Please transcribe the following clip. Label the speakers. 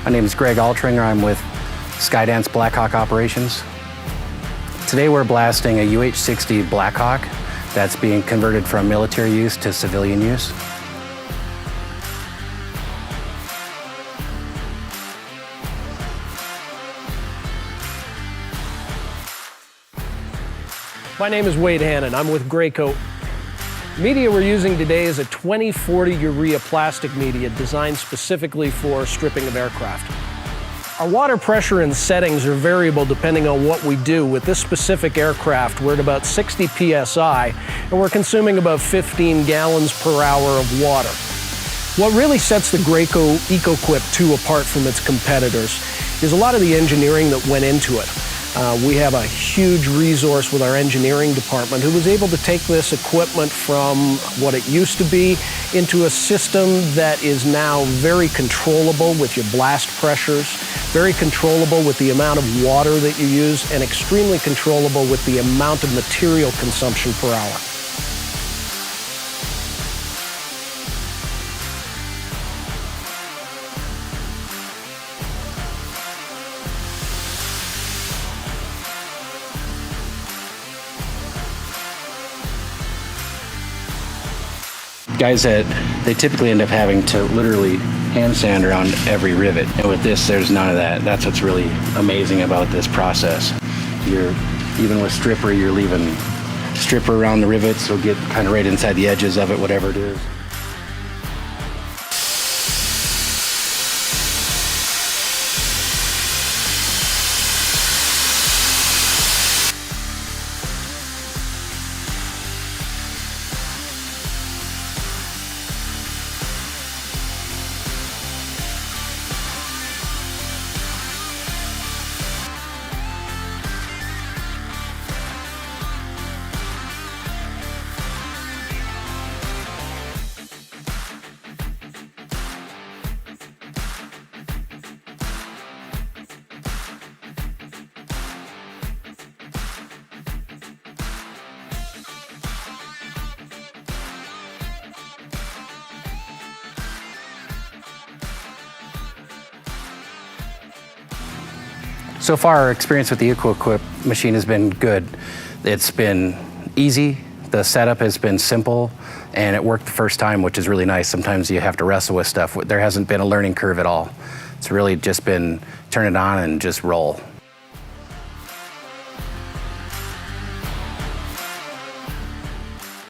Speaker 1: My name is Greg Altringer. I'm with Skydance Blackhawk Operations. Today we're blasting a UH-60 Blackhawk that's being converted from military use to civilian use.
Speaker 2: My name is Wade Hannon. I'm with Graco. The media we're using today is a 2040 urea plastic media designed specifically for stripping of aircraft. Our water pressure and settings are variable depending on what we do. With this specific aircraft, we're at about 60 psi, and we're consuming about 15 gallons per hour of water. What really sets the Graco EcoQuip 2 apart from its competitors is a lot of the engineering that went into it. We have a huge resource with our engineering department who was able to take this equipment from what it used to be into a system that is now very controllable with your blast pressures, very controllable with the amount of water that you use, and extremely controllable with the amount of material consumption per hour.
Speaker 1: Guys that they typically end up having to literally hand sand around every rivet. And with this, there's none of that. That's what's really amazing about this process. Even with stripper, you're leaving stripper around the rivets, so get kind of right inside the edges of it, whatever it is. So far, our experience with the EcoQuip machine has been good. It's been easy, the setup has been simple, and it worked the first time, which is really nice. Sometimes you have to wrestle with stuff. There hasn't been a learning curve at all. It's really just been turn it on and just roll.